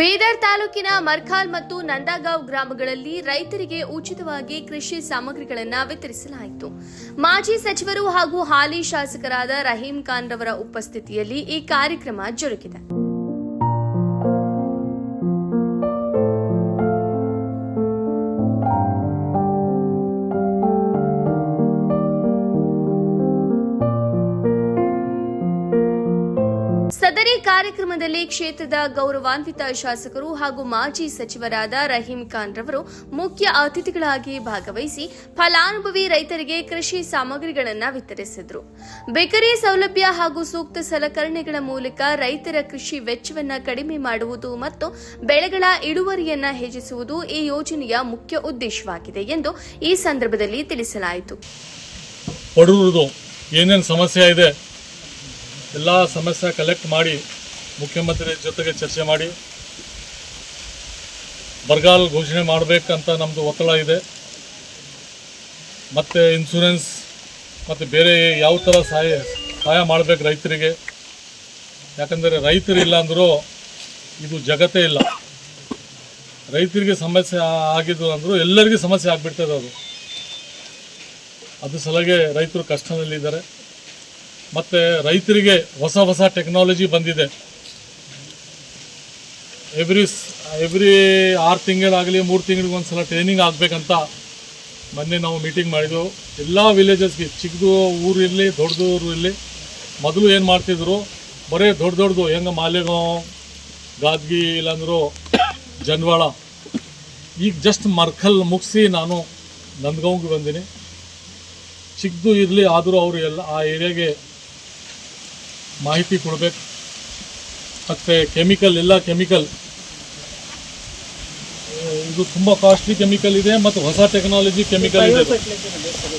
ಬೀದರ್ ತಾಲೂಕಿನ ಮರ್ಖಾಲ್ ಮತ್ತು ನಂದಾಗಾಂವ್ ಗ್ರಾಮಗಳಲ್ಲಿ ರೈತರಿಗೆ ಉಚಿತವಾಗಿ ಕೃಷಿ ಸಾಮಗ್ರಿಗಳನ್ನು ವಿತರಿಸಲಾಯಿತು. ಮಾಜಿ ಸಚಿವರು ಹಾಗೂ ಹಾಲಿ ಶಾಸಕರಾದ ರಹೀಂ ಖಾನ್ ರವರ ಉಪಸ್ಥಿತಿಯಲ್ಲಿ ಈ ಕಾರ್ಯಕ್ರಮ ಜರುಗಿದೆ. ಸದರಿ ಕಾರ್ಯಕ್ರಮದಲ್ಲಿ ಕ್ಷೇತ್ರದ ಗೌರವಾನ್ವಿತ ಶಾಸಕರು ಹಾಗೂ ಮಾಜಿ ಸಚಿವರಾದ ರಹೀಂ ಖಾನ್ ರವರು ಮುಖ್ಯ ಅತಿಥಿಗಳಾಗಿ ಭಾಗವಹಿಸಿ ಫಲಾನುಭವಿ ರೈತರಿಗೆ ಕೃಷಿ ಸಾಮಗ್ರಿಗಳನ್ನು ವಿತರಿಸಿದರು. ಬೇಕರಿ ಸೌಲಭ್ಯ ಹಾಗೂ ಸೂಕ್ತ ಸಲಕರಣೆಗಳ ಮೂಲಕ ರೈತರ ಕೃಷಿ ವೆಚ್ಚವನ್ನು ಕಡಿಮೆ ಮಾಡುವುದು ಮತ್ತು ಬೆಳೆಗಳ ಇಳುವರಿಯನ್ನು ಹೆಚ್ಚಿಸುವುದು ಈ ಯೋಜನೆಯ ಮುಖ್ಯ ಉದ್ದೇಶವಾಗಿದೆ ಎಂದು ಈ ಸಂದರ್ಭದಲ್ಲಿ ತಿಳಿಸಲಾಯಿತು. ಏನೇನು ಸಮಸ್ಯೆ ಇದೆ ಎಲ್ಲ ಸಮಸ್ಯೆ ಕಲೆಕ್ಟ್ ಮಾಡಿ ಮುಖ್ಯಮಂತ್ರಿ ಜೊತೆಗೆ ಚರ್ಚೆ ಮಾಡಿ ಬರಗಾಲ ಘೋಷಣೆ ಮಾಡಬೇಕಂತ ನಮ್ಮದು ಒತ್ತಡ ಇದೆ. ಮತ್ತು ಇನ್ಶೂರೆನ್ಸ್ ಮತ್ತು ಬೇರೆ ಯಾವ ಥರ ಸಹಾಯ ಮಾಡಬೇಕು ರೈತರಿಗೆ. ಯಾಕಂದರೆ ರೈತರಿಲ್ಲ ಅಂದರೂ ಇದು ಜಗತ್ತೇ ಇಲ್ಲ. ರೈತರಿಗೆ ಸಮಸ್ಯೆ ಆಗಿದ್ದು ಅಂದರೂ ಎಲ್ಲರಿಗೂ ಸಮಸ್ಯೆ ಆಗಿಬಿಡ್ತದೆ. ಅದು ಸಲಗೆ ರೈತರು ಕಷ್ಟದಲ್ಲಿದ್ದಾರೆ. ಮತ್ತು ರೈತರಿಗೆ ಹೊಸ ಟೆಕ್ನಾಲಜಿ ಬಂದಿದೆ. ಎವ್ರಿ 6 ತಿಂಗಳಾಗಲಿ 3 ತಿಂಗಳಿಗೆ ಒಂದು ಸಲ ಟ್ರೈನಿಂಗ್ ಆಗಬೇಕಂತ ಮೊನ್ನೆ ನಾವು ಮೀಟಿಂಗ್ ಮಾಡಿದೆವು. ಎಲ್ಲ ವಿಲೇಜಸ್ಗೆ, ಚಿಕ್ಕದು ಊರು ಇರಲಿ ದೊಡ್ಡದು ಊರು ಇರಲಿ, ಮೊದಲು ಏನು ಮಾಡ್ತಿದ್ರು ಬರೀ ದೊಡ್ಡದು ಹೆಂಗೆ ಮಾಲೆಗಾಂವ್, ಗಾದ್ಗಿ ಇಲ್ಲಾಂದ್ರು ಜನ್ವಾಳ. ಈಗ ಜಸ್ಟ್ ಮರ್ಖಲ್ ಮುಗಿಸಿ ನಾನು ನಂದಗಾಂವ್ಗೆ ಬಂದೀನಿ. ಚಿಕ್ಕದು ಇರಲಿ ಆದರೂ ಅವರು ಎಲ್ಲ ಆ ಏರಿಯಾಗೆ ಮಾಹಿತಿ ಕೊಡಬೇಕು. ಮತ್ತು ಎಲ್ಲ ಕೆಮಿಕಲ್ ಇದು ತುಂಬ ಕಾಸ್ಟ್ಲಿ ಕೆಮಿಕಲ್ ಇದೆ ಮತ್ತು ಹೊಸ ಟೆಕ್ನಾಲಜಿ ಕೆಮಿಕಲ್ ಇದೆ.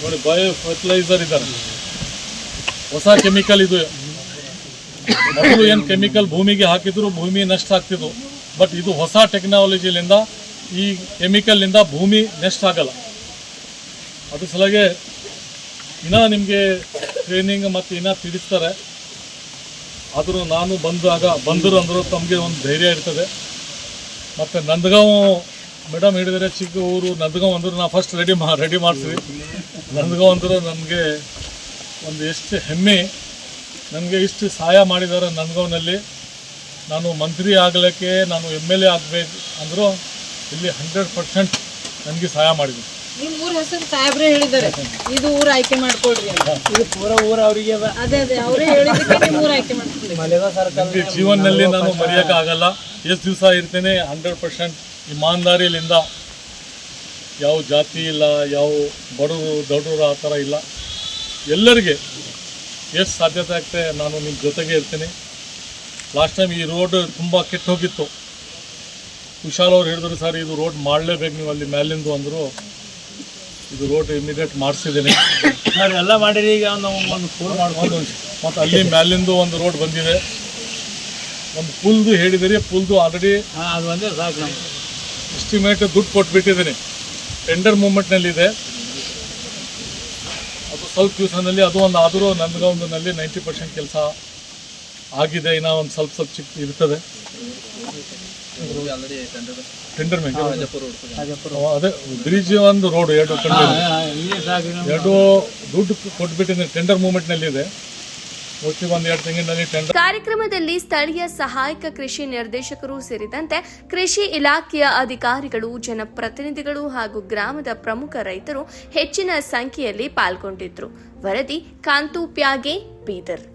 ನೋಡಿ, ಬಯೋ ಫರ್ಟಿಲೈಸರ್ ಇದ್ದಾರೆ, ಹೊಸ ಕೆಮಿಕಲ್ ಇದು. ಮೊದಲು ಏನು ಕೆಮಿಕಲ್ ಭೂಮಿಗೆ ಹಾಕಿದ್ರು ಭೂಮಿ ನಷ್ಟ ಆಗ್ತಿದ್ವು. ಬಟ್ ಇದು ಹೊಸ ಟೆಕ್ನಾಲಜಿಲಿಂದ ಈ ಕೆಮಿಕಲ್ನಿಂದ ಭೂಮಿ ನಷ್ಟ ಆಗಲ್ಲ. ಅದು ಸಲಗೆ ಇನ್ನೂ ನಿಮಗೆ ಟ್ರೈನಿಂಗ್ ಮತ್ತು ಇನ್ನೂ ತಿಳಿಸ್ತಾರೆ. ಆದರೂ ನಾನು ಬಂದರು ಅಂದರೂ ತಮಗೆ ಒಂದು ಧೈರ್ಯ ಇರ್ತದೆ. ಮತ್ತು ನಂದಗಾಂವ್ ಮೇಡಮ್ ಹೇಳಿದರೆ ಚಿಕ್ಕ ಊರು ನಂದಗಾಂವ್ ಅಂದರೂ ನಾವು ಫಸ್ಟ್ ರೆಡಿ ಮಾಡಿಸಿದ್ವಿ. ನಂದಗಾಂವ್ ಅಂದರೂ ನನಗೆ ಒಂದು ಎಷ್ಟು ಹೆಮ್ಮೆ. ನನಗೆ ಇಷ್ಟು ಸಹಾಯ ಮಾಡಿದ್ದಾರೆ ನಂದಗಾಂವ್ನಲ್ಲಿ. ನಾನು ಮಂತ್ರಿ ಆಗಲಿಕ್ಕೆ, ನಾನು MLA ಆಗಬೇಕು ಅಂದರೂ ಇಲ್ಲಿ 100% ನನಗೆ ಸಹಾಯ ಮಾಡಿದ್ರು. ನಿಮ್ಮ ಊರ ಹೆಸರು ಸಾಹೇಬ್ರೆ ಹೇಳಿದ್ದಾರೆ, ಇದು ಊರು ಆಯ್ಕೆ ಮಾಡ್ಕೊಳ್ರಿ ಅಂತ. ಇದು ಪೂರ ಊರು ಅವರಿಗೆ ಅದೇ ಅವರೇ ಹೇಳಿದ್ದಕ್ಕೆ ನಿಮ್ಮ ಊರು ಆಯ್ಕೆ ಮಾಡ್ಕೊಳ್ಳಿ. ಜೀವನದಲ್ಲಿ ನಾನು ಮರೆಯೋಕೆ ಆಗಲ್ಲ. ಎಷ್ಟು ದಿವಸ ಇರ್ತೇನೆ 100% ಇಮಾನ್ದಾರಿಯಿಂದ. ಯಾವ ಜಾತಿ ಇಲ್ಲ, ಯಾವ ಬಡವರು ದೊಡ್ಡವರು ಆ ಥರ ಇಲ್ಲ. ಎಲ್ಲರಿಗೆ ಎಷ್ಟು ಸಾಧ್ಯತೆ ಆಗ್ತದೆ ನಾನು ನಿಮ್ಮ ಜೊತೆಗೆ ಇರ್ತೀನಿ. ಲಾಸ್ಟ್ ಟೈಮ್ ಈ ರೋಡ್ ತುಂಬ ಕೆಟ್ಟು ಹೋಗಿತ್ತು. ಕುಶಾಲ್ ಅವ್ರು ಹೇಳಿದ್ರು, ಸರ್ ಇದು ರೋಡ್ ಮಾಡಲೇಬೇಕು ನೀವು ಅಲ್ಲಿ ಮೇಲಿಂದು ಅಂದರು. ಇದು ರೋಡ್ ಇಮಿಡಿಯೇಟ್ ಮಾಡಿಸಿದ್ದೀನಿ. ಎಲ್ಲ ಮಾಡಿರಿ. ಈಗ ಒಂದು ಫೋನ್ ಮಾಡ್ಕೊಂಡು ಮತ್ತು ಅಲ್ಲಿ ಮೇಲಿಂದು ಒಂದು ರೋಡ್ ಬಂದಿದೆ. ಒಂದು ಪುಲ್ದು ಹೇಳಿದಿರಿ, ಪುಲ್ದು ಆಲ್ರೆಡಿ ಅದು ಒಂದೇ ಸಾಕು. ನಮ್ಗೆ ಎಸ್ಟಿಮೇಟ್ ದುಡ್ಡು ಕೊಟ್ಬಿಟ್ಟಿದ್ದೀನಿ. ಟೆಂಡರ್ ಮೂವ್ಮೆಂಟ್ನಲ್ಲಿದೆ. ಅದು ಸ್ವಲ್ಪ ದಿವಸದಲ್ಲಿ ಅದು ಒಂದು ಆದರೂ ನಂದಗಾಂವ್ನಲ್ಲಿ 90% ಕೆಲಸ ಆಗಿದೆ. ಇನ್ನೂ ಒಂದು ಸ್ವಲ್ಪ ಚಿಕ್ಕ ಇರ್ತದೆ. ಟೆಂಡರ್ ಮೇಲೆ ಅದೇ ಬ್ರಿಡ್ಜ್ ಒಂದು ರೋಡ್ ಎರಡು ದುಡ್ಡು ಕೊಟ್ಬಿಟ್ಟಿದ್ದೀನಿ. ಟೆಂಡರ್ ಮೂವ್ಮೆಂಟ್ನಲ್ಲಿದೆ. ಒಂದು 2 ತಿಂಗಳಿನಲ್ಲಿ ಟೆಂಡರ್. ಕಾರ್ಯಕ್ರಮದಲ್ಲಿ ಸ್ಥಳೀಯ ಸಹಾಯಕ ಕೃಷಿ ನಿರ್ದೇಶಕರು ಸೇರಿದಂತೆ ಕೃಷಿ ಇಲಾಖೆಯ ಅಧಿಕಾರಿಗಳು, ಜನಪ್ರತಿನಿಧಿಗಳು ಹಾಗೂ ಗ್ರಾಮದ ಪ್ರಮುಖ ರೈತರು ಹೆಚ್ಚಿನ ಸಂಖ್ಯೆಯಲ್ಲಿ ಪಾಲ್ಗೊಂಡಿದ್ದರು. ವರದಿ ಕಾಂತು ಪ್ಯಾಗೆ, ಬೀದರ್.